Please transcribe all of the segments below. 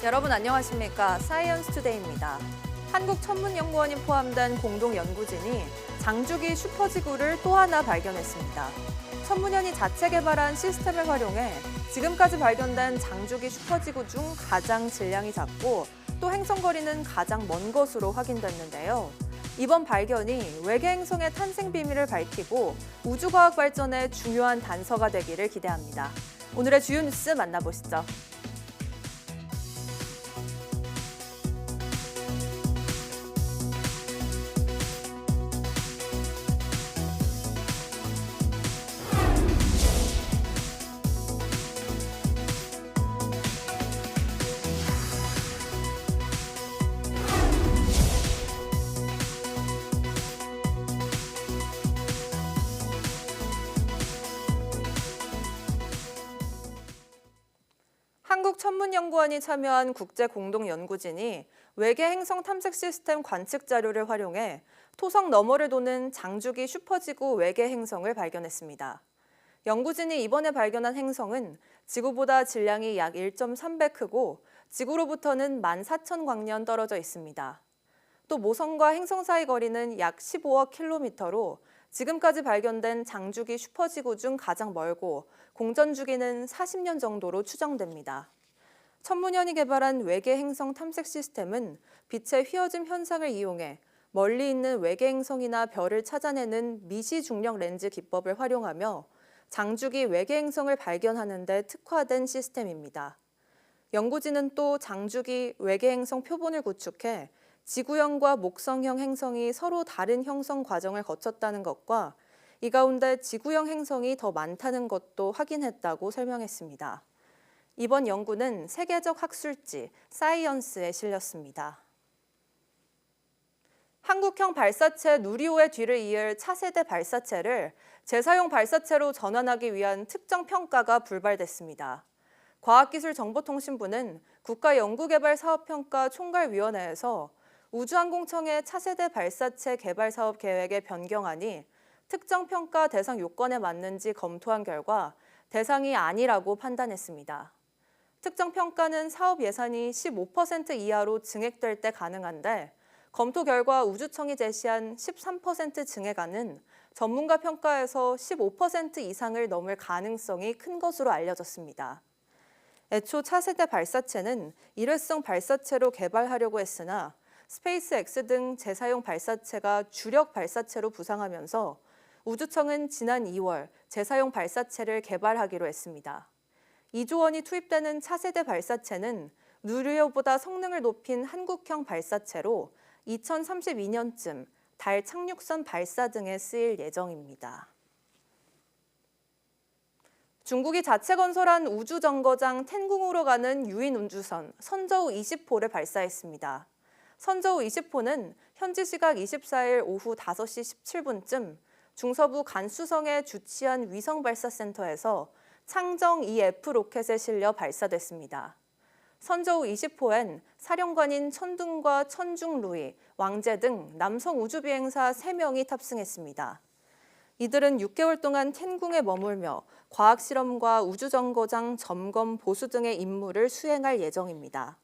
여러분 안녕하십니까? 사이언스 투데이입니다. 한국천문연구원이 포함된 공동연구진이 장주기 슈퍼지구를 또 하나 발견했습니다. 천문연이 자체 개발한 시스템을 활용해 지금까지 발견된 장주기 슈퍼지구 중 가장 질량이 작고 또 행성거리는 가장 먼 것으로 확인됐는데요. 이번 발견이 외계 행성의 탄생 비밀을 밝히고 우주과학 발전에 중요한 단서가 되기를 기대합니다. 오늘의 주요 뉴스 만나보시죠. 한국천문연구원이 참여한 국제공동연구진이 외계 행성 탐색 시스템 관측 자료를 활용해 토성 너머를 도는 장주기 슈퍼지구 외계 행성을 발견했습니다. 연구진이 이번에 발견한 행성은 지구보다 질량이 약 1.3배 크고 지구로부터는 14,000광년 떨어져 있습니다. 또 모성과 행성 사이 거리는 약 15억 킬로미터로 지금까지 발견된 장주기 슈퍼지구 중 가장 멀고 공전 주기는 40년 정도로 추정됩니다. 천문연이 개발한 외계 행성 탐색 시스템은 빛의 휘어짐 현상을 이용해 멀리 있는 외계 행성이나 별을 찾아내는 미시 중력 렌즈 기법을 활용하며 장주기 외계 행성을 발견하는 데 특화된 시스템입니다. 연구진은 또 장주기 외계 행성 표본을 구축해 지구형과 목성형 행성이 서로 다른 형성 과정을 거쳤다는 것과 이 가운데 지구형 행성이 더 많다는 것도 확인했다고 설명했습니다. 이번 연구는 세계적 학술지 사이언스에 실렸습니다. 한국형 발사체 누리호의 뒤를 이을 차세대 발사체를 재사용 발사체로 전환하기 위한 특정 평가가 불발됐습니다. 과학기술정보통신부는 국가연구개발사업평가 총괄위원회에서 우주항공청의 차세대 발사체 개발 사업 계획의 변경안이 특정 평가 대상 요건에 맞는지 검토한 결과 대상이 아니라고 판단했습니다. 특정 평가는 사업 예산이 15% 이하로 증액될 때 가능한데 검토 결과 우주청이 제시한 13% 증액안은 전문가 평가에서 15% 이상을 넘을 가능성이 큰 것으로 알려졌습니다. 애초 차세대 발사체는 일회성 발사체로 개발하려고 했으나 스페이스X 등 재사용 발사체가 주력 발사체로 부상하면서 우주청은 지난 2월 재사용 발사체를 개발하기로 했습니다. 2조 원이 투입되는 차세대 발사체는 누리호보다 성능을 높인 한국형 발사체로 2032년쯤 달 착륙선 발사 등에 쓰일 예정입니다. 중국이 자체 건설한 우주정거장 텐궁으로 가는 유인 우주선 선저우 20호를 발사했습니다. 선저우 20호는 현지 시각 24일 오후 5시 17분쯤 중서부 간수성에 주치한 위성발사센터에서 창정 2F 로켓에 실려 발사됐습니다. 선저우 20호엔 사령관인 천둥과 천중루이, 왕제 등 남성 우주비행사 3명이 탑승했습니다. 이들은 6개월 동안 텐궁에 머물며 과학실험과 우주정거장 점검 보수 등의 임무를 수행할 예정입니다.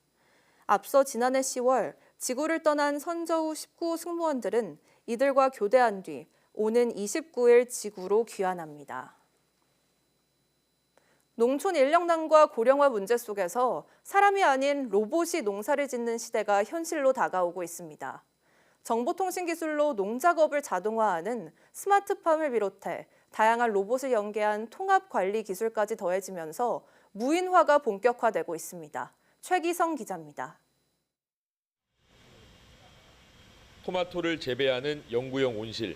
앞서 지난해 10월 지구를 떠난 선저우 19호 승무원들은 이들과 교대한 뒤 오는 29일 지구로 귀환합니다. 농촌 인력난과 고령화 문제 속에서 사람이 아닌 로봇이 농사를 짓는 시대가 현실로 다가오고 있습니다. 정보통신 기술로 농작업을 자동화하는 스마트팜을 비롯해 다양한 로봇을 연계한 통합관리 기술까지 더해지면서 무인화가 본격화되고 있습니다. 최기성 기자입니다. 토마토를 재배하는 연구용 온실,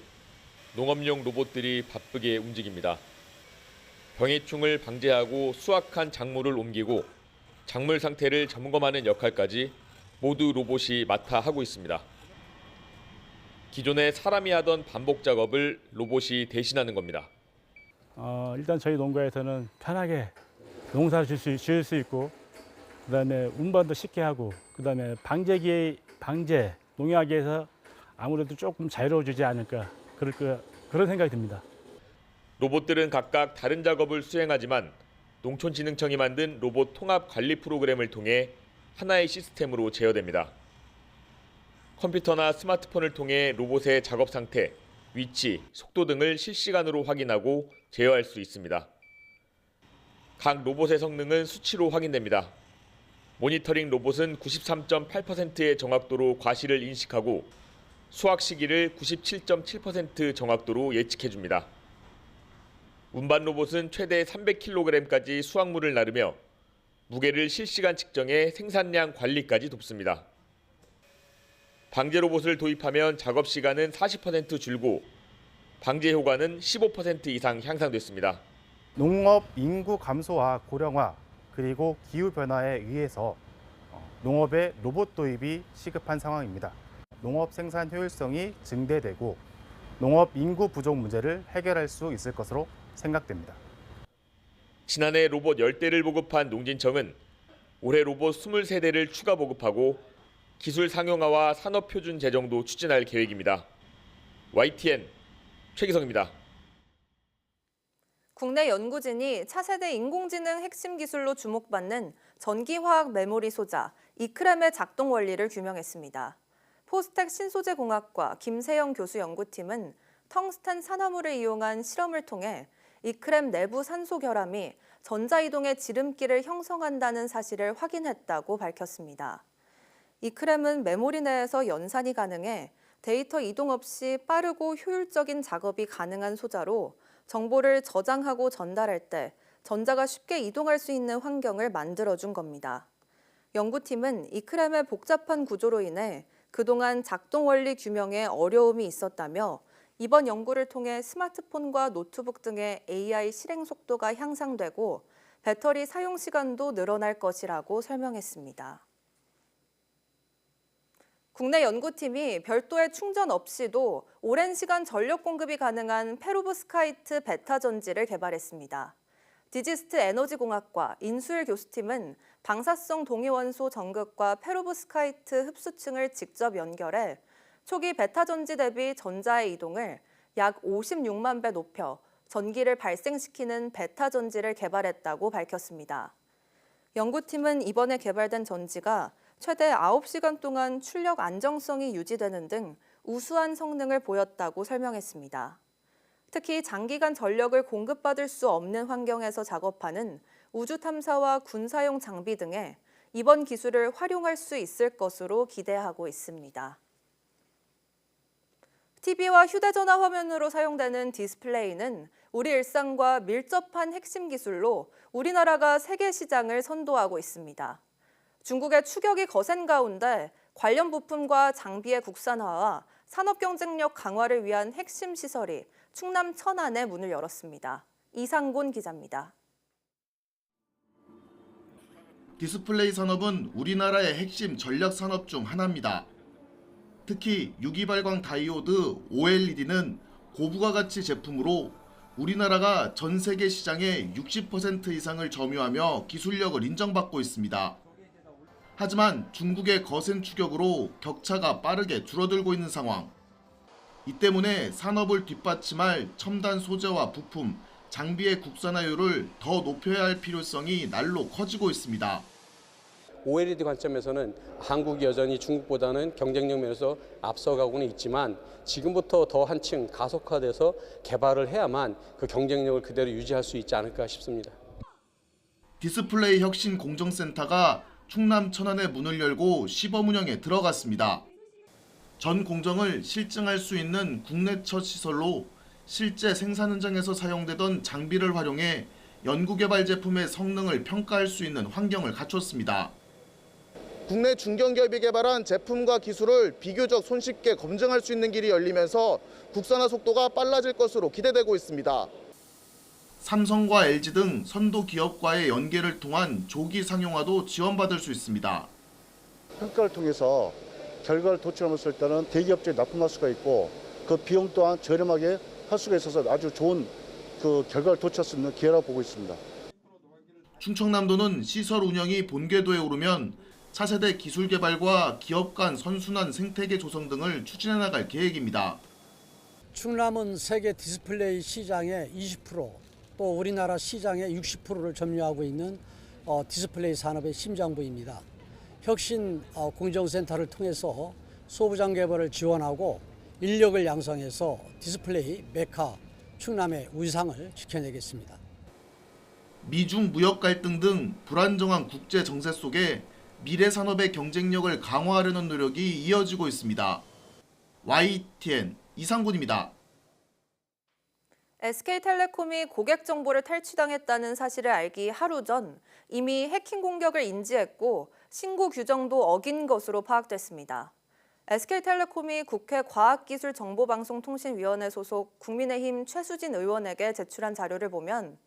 농업용 로봇들이 바쁘게 움직입니다. 병해충을 방제하고 수확한 작물을 옮기고 작물 상태를 점검하는 역할까지 모두 로봇이 맡아 하고 있습니다. 기존에 사람이 하던 반복 작업을 로봇이 대신하는 겁니다. 일단 저희 농가에서는 편하게 농사를 지을 수 있고, 그다음에 운반도 쉽게 하고, 그다음에 방제 농약에서 아무래도 조금 자유로워지지 않을까 그런 생각이 듭니다. 로봇들은 각각 다른 작업을 수행하지만 농촌진흥청이 만든 로봇 통합 관리 프로그램을 통해 하나의 시스템으로 제어됩니다. 컴퓨터나 스마트폰을 통해 로봇의 작업 상태, 위치, 속도 등을 실시간으로 확인하고 제어할 수 있습니다. 각 로봇의 성능은 수치로 확인됩니다. 모니터링 로봇은 93.8%의 정확도로 과실을 인식하고 수확 시기를 97.7% 정확도로 예측해줍니다. 운반 로봇은 최대 300kg까지 수확물을 나르며 무게를 실시간 측정해 생산량 관리까지 돕습니다. 방제 로봇을 도입하면 작업 시간은 40% 줄고 방제 효과는 15% 이상 향상됐습니다. 농업 인구 감소와 고령화 그리고 기후 변화에 의해서 농업의 로봇 도입이 시급한 상황입니다. 농업 생산 효율성이 증대되고 농업 인구 부족 문제를 해결할 수 있을 것으로 생각됩니다. 지난해 로봇 10대를 보급한 농진청은 올해 로봇 23대를 추가 보급하고 기술 상용화와 산업표준 제정도 추진할 계획입니다. YTN 최기성입니다. 국내 연구진이 차세대 인공지능 핵심 기술로 주목받는 전기화학 메모리 소자 이크램의 작동 원리를 규명했습니다. 포스텍 신소재공학과 김세영 교수 연구팀은 텅스텐 산화물을 이용한 실험을 통해 이크램 내부 산소 결함이 전자이동의 지름길을 형성한다는 사실을 확인했다고 밝혔습니다. 이크램은 메모리 내에서 연산이 가능해 데이터 이동 없이 빠르고 효율적인 작업이 가능한 소자로 정보를 저장하고 전달할 때 전자가 쉽게 이동할 수 있는 환경을 만들어준 겁니다. 연구팀은 이크램의 복잡한 구조로 인해 그동안 작동 원리 규명에 어려움이 있었다며 이번 연구를 통해 스마트폰과 노트북 등의 AI 실행 속도가 향상되고 배터리 사용 시간도 늘어날 것이라고 설명했습니다. 국내 연구팀이 별도의 충전 없이도 오랜 시간 전력 공급이 가능한 페로브스카이트 베타 전지를 개발했습니다. 디지스트 에너지공학과 인수일 교수팀은 방사성 동위원소 전극과 페로브스카이트 흡수층을 직접 연결해 초기 베타 전지 대비 전자의 이동을 약 56만 배 높여 전기를 발생시키는 베타 전지를 개발했다고 밝혔습니다. 연구팀은 이번에 개발된 전지가 최대 9시간 동안 출력 안정성이 유지되는 등 우수한 성능을 보였다고 설명했습니다. 특히 장기간 전력을 공급받을 수 없는 환경에서 작업하는 우주 탐사와 군사용 장비 등에 이번 기술을 활용할 수 있을 것으로 기대하고 있습니다. TV와 휴대전화 화면으로 사용되는 디스플레이는 우리 일상과 밀접한 핵심 기술로 우리나라가 세계 시장을 선도하고 있습니다. 중국의 추격이 거센 가운데 관련 부품과 장비의 국산화와 산업 경쟁력 강화를 위한 핵심 시설이 충남 천안에 문을 열었습니다. 이상곤 기자입니다. 디스플레이 산업은 우리나라의 핵심 전략 산업 중 하나입니다. 특히 유기발광 다이오드 OLED는 고부가 가치 제품으로 우리나라가 전 세계 시장의 60% 이상을 점유하며 기술력을 인정받고 있습니다. 하지만 중국의 거센 추격으로 격차가 빠르게 줄어들고 있는 상황. 이 때문에 산업을 뒷받침할 첨단 소재와 부품, 장비의 국산화율을 더 높여야 할 필요성이 날로 커지고 있습니다. OLED 관점에서는 한국이 여전히 중국보다는 경쟁력 면에서 앞서가고는 있지만 지금부터 더 한층 가속화돼서 개발을 해야만 그 경쟁력을 그대로 유지할 수 있지 않을까 싶습니다. 디스플레이 혁신 공정센터가 충남 천안에 문을 열고 시범 운영에 들어갔습니다. 전 공정을 실증할 수 있는 국내 첫 시설로 실제 생산 현장에서 사용되던 장비를 활용해 연구개발 제품의 성능을 평가할 수 있는 환경을 갖췄습니다. 국내 중견기업이 개발한 제품과 기술을 비교적 손쉽게 검증할 수 있는 길이 열리면서 국산화 속도가 빨라질 것으로 기대되고 있습니다. 삼성과 LG 등 선도 기업과의 연계를 통한 조기 상용화도 지원받을 수 있습니다. 평가를 통해서 결과를 도출했을 때는 대기업들이 납품할 수가 있고 그 비용 또한 저렴하게 할 수가 있어서 아주 좋은 그 결과를 도출할 수 있는 기회라고 보고 있습니다. 충청남도는 시설 운영이 본궤도에 오르면 차세대 기술 개발과 기업 간 선순환 생태계 조성 등을 추진해 나갈 계획입니다. 충남은 세계 디스플레이 시장의 20%, 또 우리나라 시장의 60%를 점유하고 있는 디스플레이 산업의 심장부입니다. 혁신 공정센터를 통해서 소부장 개발을 지원하고 인력을 양성해서 디스플레이 메카 충남의 위상을 지켜내겠습니다. 미중 무역 갈등 등 불안정한 국제 정세 속에 미래 산업의 경쟁력을 강화하려는 노력이 이어지고 있습니다. YTN 이상군입니다. SK텔레콤이 고객 정보를 탈취당했다는 사실을 알기 하루 전 이미 해킹 공격을 인지했고 신고 규정도 어긴 것으로 파악됐습니다. SK텔레콤이 국회 과학기술정보방송통신위원회 소속 국민의힘 최수진 의원에게 제출한 자료를 보면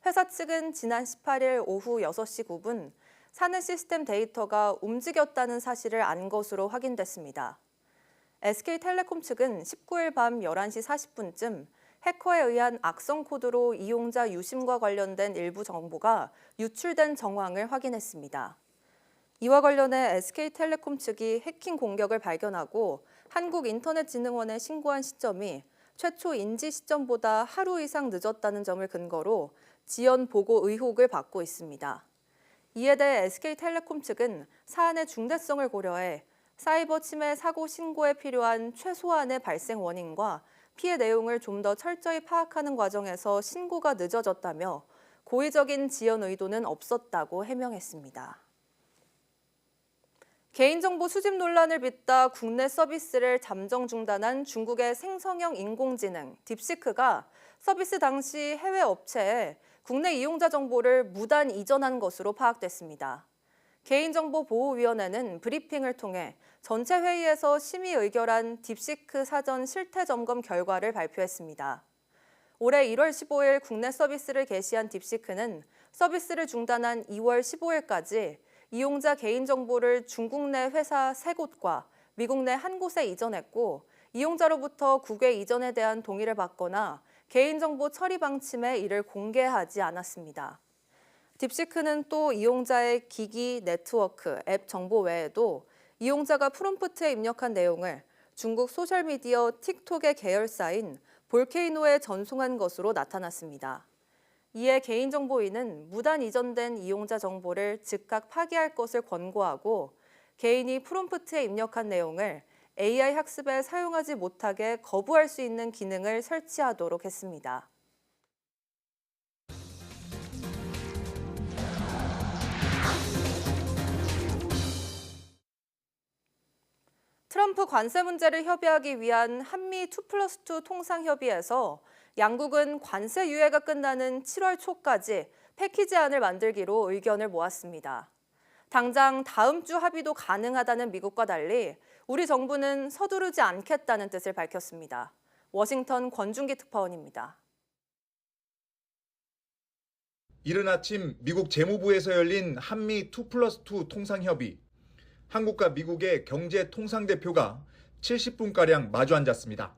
회사 측은 지난 18일 오후 6시 9분 사내 시스템 데이터가 움직였다는 사실을 안 것으로 확인됐습니다. SK텔레콤 측은 19일 밤 11시 40분쯤 해커에 의한 악성 코드로 이용자 유심과 관련된 일부 정보가 유출된 정황을 확인했습니다. 이와 관련해 SK텔레콤 측이 해킹 공격을 발견하고 한국인터넷진흥원에 신고한 시점이 최초 인지 시점보다 하루 이상 늦었다는 점을 근거로 지연 보고 의혹을 받고 있습니다. 이에 대해 SK텔레콤 측은 사안의 중대성을 고려해 사이버 침해 사고 신고에 필요한 최소한의 발생 원인과 피해 내용을 좀 더 철저히 파악하는 과정에서 신고가 늦어졌다며 고의적인 지연 의도는 없었다고 해명했습니다. 개인정보 수집 논란을 빚다 국내 서비스를 잠정 중단한 중국의 생성형 인공지능 딥시크가 서비스 당시 해외 업체에 국내 이용자 정보를 무단 이전한 것으로 파악됐습니다. 개인정보보호위원회는 브리핑을 통해 전체 회의에서 심의 의결한 딥시크 사전 실태 점검 결과를 발표했습니다. 올해 1월 15일 국내 서비스를 개시한 딥시크는 서비스를 중단한 2월 15일까지 이용자 개인정보를 중국 내 회사 3곳과 미국 내 1곳에 이전했고 이용자로부터 국외 이전에 대한 동의를 받거나 개인정보 처리 방침에 이를 공개하지 않았습니다. 딥시크는 또 이용자의 기기, 네트워크, 앱 정보 외에도 이용자가 프롬프트에 입력한 내용을 중국 소셜미디어 틱톡의 계열사인 볼케이노에 전송한 것으로 나타났습니다. 이에 개인정보위는 무단 이전된 이용자 정보를 즉각 파기할 것을 권고하고 개인이 프롬프트에 입력한 내용을 AI 학습에 사용하지 못하게 거부할 수 있는 기능을 설치하도록 했습니다. 트럼프 관세 문제를 협의하기 위한 한미 2+2 통상협의에서 양국은 관세 유예가 끝나는 7월 초까지 패키지안을 만들기로 의견을 모았습니다. 당장 다음 주 합의도 가능하다는 미국과 달리 우리 정부는 서두르지 않겠다는 뜻을 밝혔습니다. 워싱턴 권준기 특파원입니다. 이른 아침 미국 재무부에서 열린 한미 2+2 통상협의. 한국과 미국의 경제 통상대표가 70분가량 마주 앉았습니다.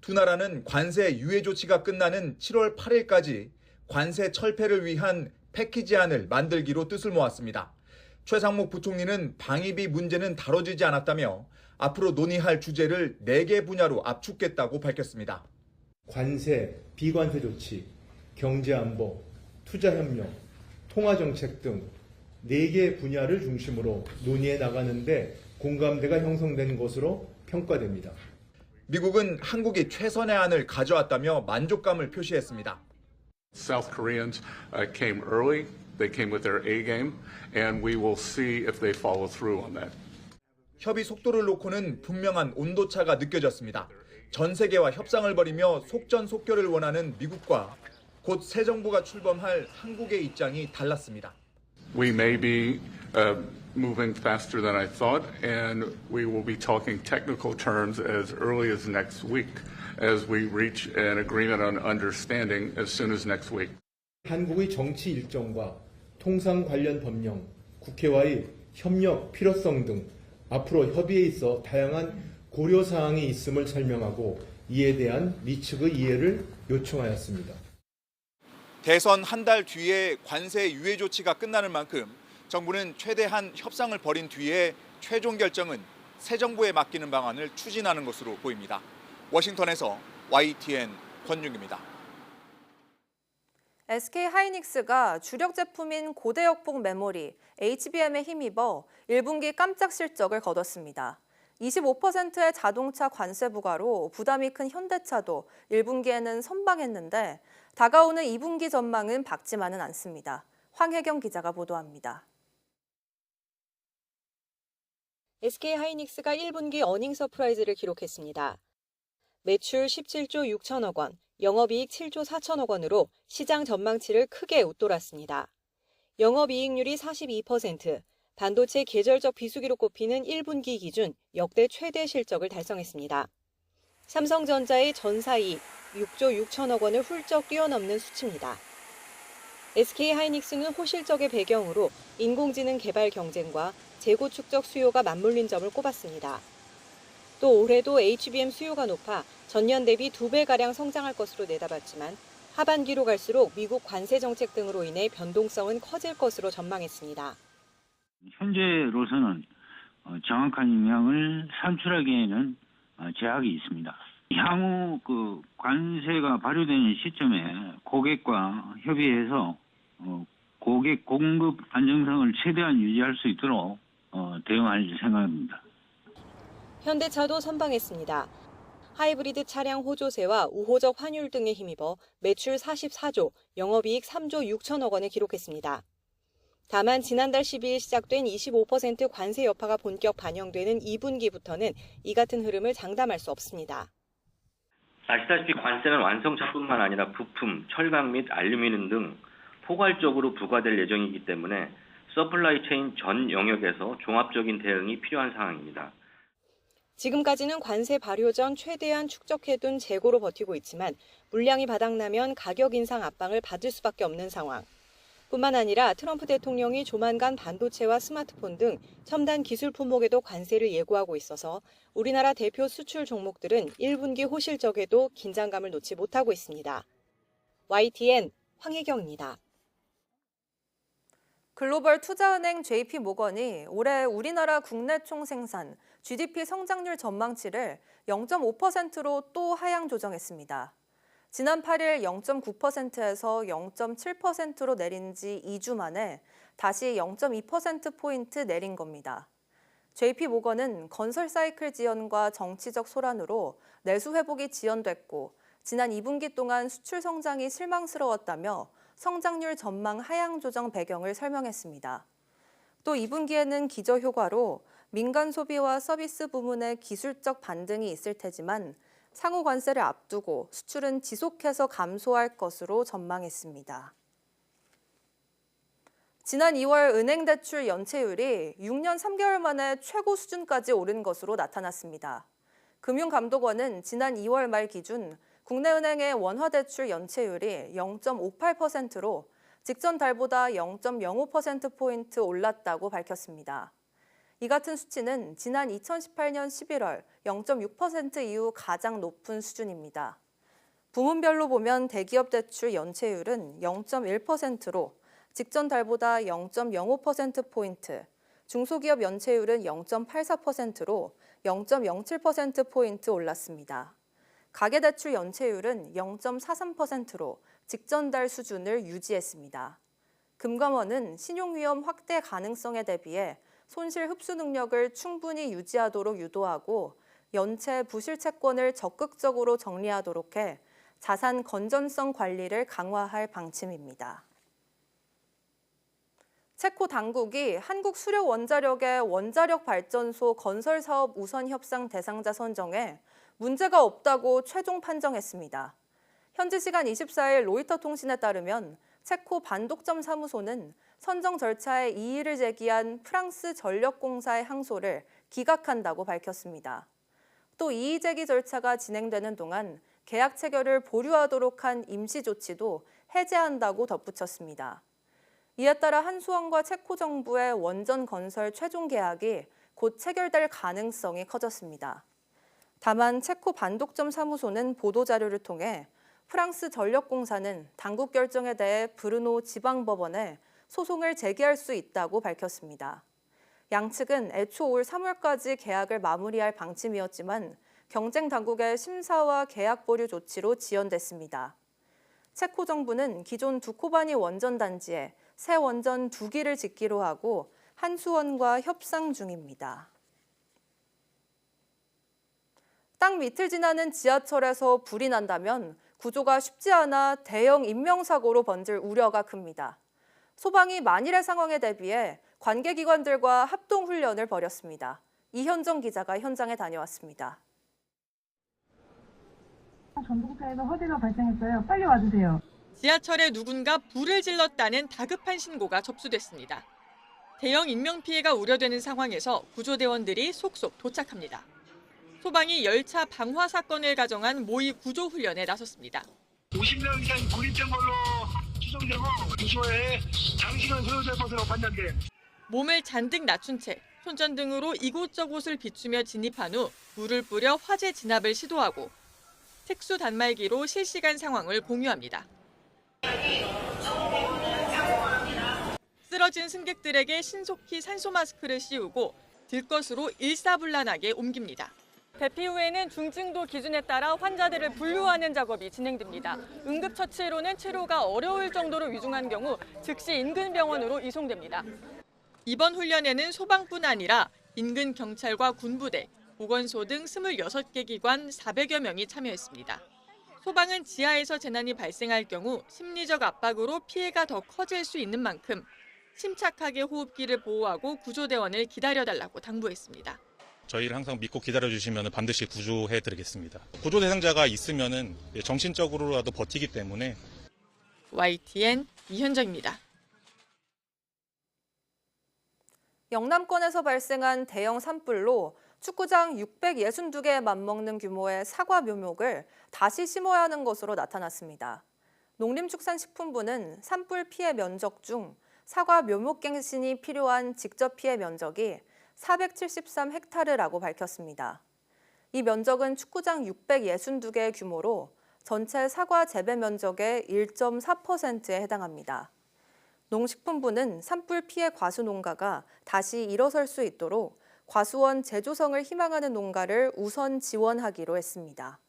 두 나라는 관세 유예 조치가 끝나는 7월 8일까지 관세 철폐를 위한 패키지안을 만들기로 뜻을 모았습니다. 최상목 부총리는 방위비 문제는 다뤄지지 않았다며 앞으로 논의할 주제를 4개 분야로 압축했다고 밝혔습니다. 관세, 비관세 조치, 경제안보, 투자협력, 통화정책 등 4개 분야를 중심으로 논의해 나가는데 공감대가 형성된 것으로 평가됩니다. 미국은 한국이 최선의 안을 가져왔다며 만족감을 표시했습니다. South Koreans came early. They came with their A game, and we will see if they follow through on that. 협의 속도를 놓고는 분명한 온도차가 느껴졌습니다. 전 세계와 협상을 벌이며 속전속결을 원하는 미국과 곧 새 정부가 출범할 한국의 입장이 달랐습니다. We may be moving faster than I thought, and we will be talking technical terms as early as next week, as we reach an agreement on understanding as soon as next week. 한국의 정치 일정과 통상 관련 법령, 국회와의 협력 필요성 등 앞으로 협의에 있어 다양한 고려 사항이 있음을 설명하고 이에 대한 미 측의 이해를 요청하였습니다. 대선 한 달 뒤에 관세 유예 조치가 끝나는 만큼 정부는 최대한 협상을 벌인 뒤에 최종 결정은 새 정부에 맡기는 방안을 추진하는 것으로 보입니다. 워싱턴에서 YTN 권윤기입니다. SK하이닉스가 주력 제품인 고대역폭 메모리 HBM에 힘입어 1분기 깜짝 실적을 거뒀습니다. 25%의 자동차 관세 부과로 부담이 큰 현대차도 1분기에는 선방했는데 다가오는 2분기 전망은 밝지만은 않습니다. 황혜경 기자가 보도합니다. SK하이닉스가 1분기 어닝 서프라이즈를 기록했습니다. 매출 17조 6천억 원, 영업이익 7조 4천억 원으로 시장 전망치를 크게 웃돌았습니다. 영업이익률이 42%, 반도체 계절적 비수기로 꼽히는 1분기 기준 역대 최대 실적을 달성했습니다. 삼성전자의 전사이익 6조 6천억 원을 훌쩍 뛰어넘는 수치입니다. SK하이닉스는 호실적의 배경으로 인공지능 개발 경쟁과 재고 축적 수요가 맞물린 점을 꼽았습니다. 또 올해도 HBM 수요가 높아 전년 대비 2배가량 성장할 것으로 내다봤지만 하반기로 갈수록 미국 관세 정책 등으로 인해 변동성은 커질 것으로 전망했습니다. 현재로서는 정확한 영향을 산출하기에는 제약이 있습니다. 향후 관세가 발효되는 시점에 고객과 협의해서 고객 공급 안정성을 최대한 유지할 수 있도록 대응할 생각입니다. 현대차도 선방했습니다. 하이브리드 차량 호조세와 우호적 환율 등에 힘입어 매출 44조, 영업이익 3조 6천억 원을 기록했습니다. 다만 지난달 12일 시작된 25% 관세 여파가 본격 반영되는 2분기부터는 이 같은 흐름을 장담할 수 없습니다. 아시다시피 관세는 완성차뿐만 아니라 부품, 철강 및 알루미늄 등 포괄적으로 부과될 예정이기 때문에 서플라이 체인 전 영역에서 종합적인 대응이 필요한 상황입니다. 지금까지는 관세 발효 전 최대한 축적해둔 재고로 버티고 있지만 물량이 바닥나면 가격 인상 압박을 받을 수밖에 없는 상황. 뿐만 아니라 트럼프 대통령이 조만간 반도체와 스마트폰 등 첨단 기술 품목에도 관세를 예고하고 있어서 우리나라 대표 수출 종목들은 1분기 호실적에도 긴장감을 놓지 못하고 있습니다. YTN 황혜경입니다. 글로벌 투자은행 JP모건이 올해 우리나라 국내 총생산, GDP 성장률 전망치를 0.5%로 또 하향 조정했습니다. 지난 8일 0.9%에서 0.7%로 내린 지 2주 만에 다시 0.2%포인트 내린 겁니다. JP모건은 건설 사이클 지연과 정치적 소란으로 내수 회복이 지연됐고 지난 2분기 동안 수출 성장이 실망스러웠다며 성장률 전망 하향 조정 배경을 설명했습니다. 또 2분기에는 기저효과로 민간 소비와 서비스 부문의 기술적 반등이 있을 테지만 상호 관세를 앞두고 수출은 지속해서 감소할 것으로 전망했습니다. 지난 2월 은행 대출 연체율이 6년 3개월 만에 최고 수준까지 오른 것으로 나타났습니다. 금융감독원은 지난 2월 말 기준 국내 은행의 원화대출 연체율이 0.58%로 직전 달보다 0.05%포인트 올랐다고 밝혔습니다. 이 같은 수치는 지난 2018년 11월 0.6% 이후 가장 높은 수준입니다. 부문별로 보면 대기업 대출 연체율은 0.1%로 직전 달보다 0.05%포인트, 중소기업 연체율은 0.84%로 0.07%포인트 올랐습니다. 가계대출 연체율은 0.43%로 직전 달 수준을 유지했습니다. 금감원은 신용위험 확대 가능성에 대비해 손실 흡수 능력을 충분히 유지하도록 유도하고 연체 부실 채권을 적극적으로 정리하도록 해 자산 건전성 관리를 강화할 방침입니다. 체코 당국이 한국 수력 원자력의 원자력 발전소 건설 사업 우선 협상 대상자 선정에 문제가 없다고 최종 판정했습니다. 현지 시간 24일 로이터 통신에 따르면 체코 반독점 사무소는 선정 절차에 이의를 제기한 프랑스 전력공사의 항소를 기각한다고 밝혔습니다. 또 이의 제기 절차가 진행되는 동안 계약 체결을 보류하도록 한 임시 조치도 해제한다고 덧붙였습니다. 이에 따라 한수원과 체코 정부의 원전 건설 최종 계약이 곧 체결될 가능성이 커졌습니다. 다만 체코 반독점 사무소는 보도자료를 통해 프랑스 전력공사는 당국 결정에 대해 브르노 지방법원에 소송을 제기할 수 있다고 밝혔습니다. 양측은 애초 올 3월까지 계약을 마무리할 방침이었지만 경쟁 당국의 심사와 계약 보류 조치로 지연됐습니다. 체코 정부는 기존 두코바니 원전 단지에 새 원전 2기를 짓기로 하고 한수원과 협상 중입니다. 땅 밑을 지나는 지하철에서 불이 난다면 구조가 쉽지 않아 대형 인명사고로 번질 우려가 큽니다. 소방이 만일의 상황에 대비해 관계기관들과 합동훈련을 벌였습니다. 이현정 기자가 현장에 다녀왔습니다. 전동차에서 화재가 발생했어요. 빨리 와주세요. 지하철에 누군가 불을 질렀다는 다급한 신고가 접수됐습니다. 대형 인명피해가 우려되는 상황에서 구조대원들이 속속 도착합니다. 소방이 열차 방화 사건을 가정한 모의 구조 훈련에 나섰습니다. 50명 이상 고립된 걸로 추정되고 구조에 장시간 소요될 것으로 판단돼. 몸을 잔뜩 낮춘 채 손전등으로 이곳저곳을 비추며 진입한 후 물을 뿌려 화재 진압을 시도하고 특수 단말기로 실시간 상황을 공유합니다. 쓰러진 승객들에게 신속히 산소 마스크를 씌우고 들것으로 일사불란하게 옮깁니다. 대피 후에는 중증도 기준에 따라 환자들을 분류하는 작업이 진행됩니다. 응급처치로는 치료가 어려울 정도로 위중한 경우 즉시 인근 병원으로 이송됩니다. 이번 훈련에는 소방뿐 아니라 인근 경찰과 군부대, 보건소 등 26개 기관 400여 명이 참여했습니다. 소방은 지하에서 재난이 발생할 경우 심리적 압박으로 피해가 더 커질 수 있는 만큼 침착하게 호흡기를 보호하고 구조대원을 기다려달라고 당부했습니다. 저희를 항상 믿고 기다려주시면 반드시 구조해드리겠습니다. 구조 대상자가 있으면 정신적으로라도 버티기 때문에. YTN 이현정입니다. 영남권에서 발생한 대형 산불로 축구장 662개에 맞먹는 규모의 사과 묘목을 다시 심어야 하는 것으로 나타났습니다. 농림축산식품부는 산불 피해 면적 중 사과 묘목갱신이 필요한 직접 피해 면적이 473헥타르라고 밝혔습니다. 이 면적은 축구장 662개 규모로 전체 사과 재배 면적의 1.4%에 해당합니다. 농식품부는 산불 피해 과수 농가가 다시 일어설 수 있도록 과수원 재조성을 희망하는 농가를 우선 지원하기로 했습니다.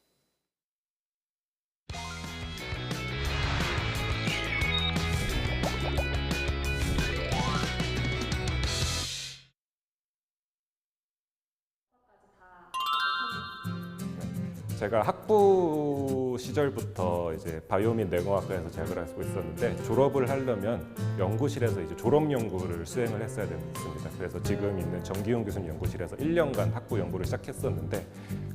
제가 학부 시절부터 이제 바이오 및 내공학과에서 재학을 하고 있었는데 졸업을 하려면 연구실에서 이제 졸업 연구를 수행을 했어야 됐습니다. 그래서 지금 있는 정기훈 교수님 연구실에서 1년간 학부 연구를 시작했었는데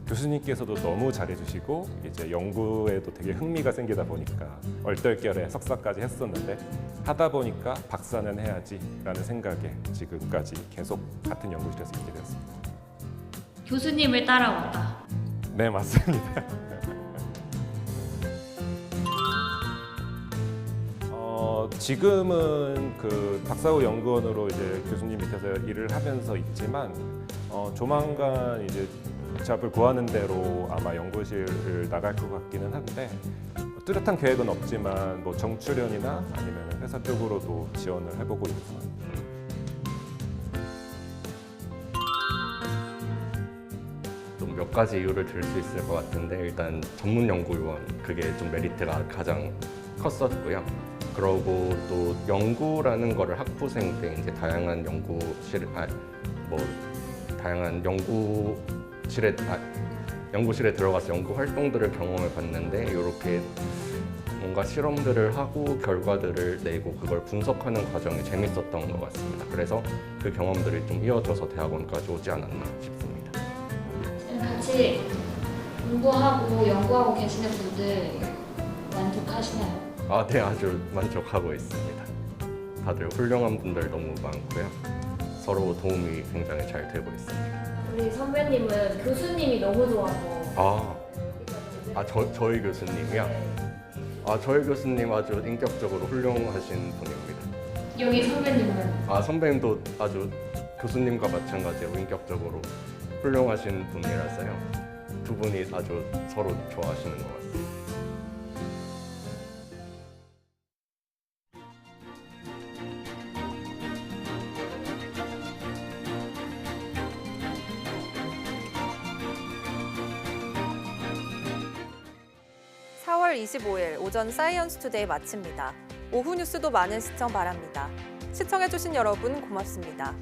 교수님께서도 너무 잘해주시고 이제 연구에도 되게 흥미가 생기다 보니까 얼떨결에 석사까지 했었는데 하다 보니까 박사는 해야지라는 생각에 지금까지 계속 같은 연구실에서 있게 되었습니다. 교수님을 따라왔다. 네, 맞습니다. 지금은 그 박사후 연구원으로 이제 교수님 밑에서 일을 하면서 있지만 조만간 이제 잡을 구하는 대로 아마 연구실을 나갈 것 같기는 한데 뚜렷한 계획은 없지만 뭐 정출연이나 아니면 회사 쪽으로도 지원을 해보고 있습니다. 몇 가지 이유를 들 수 있을 것 같은데 일단 전문 연구원 그게 좀 메리트가 가장 컸었고요. 그러고 또 연구라는 거를 학부생 때 이제 다양한 연구실에 들어가서 연구 활동들을 경험해 봤는데 이렇게 뭔가 실험들을 하고 결과들을 내고 그걸 분석하는 과정이 재밌었던 것 같습니다. 그래서 그 경험들이 좀 이어져서 대학원까지 오지 않았나 싶습니다. 같이 공부하고 연구하고 계시는 분들 만족하시나요? 아, 네, 아주 만족하고 있습니다. 다들 훌륭한 분들 너무 많고요. 서로 도움이 굉장히 잘 되고 있습니다. 우리 선배님은 교수님이 너무 좋아서. 저희 교수님이요? 저희 교수님 아주 인격적으로 훌륭하신 분입니다. 여기 선배님은? 선배님도 아주 교수님과 마찬가지로 인격적으로 훌륭하신 분이라서요. 두 분이 아주 서로 좋아하시는 것 같습니다. 10월 25일 오전 사이언스 투데이 마칩니다. 오후 뉴스도 많은 시청 바랍니다. 시청해주신 여러분 고맙습니다.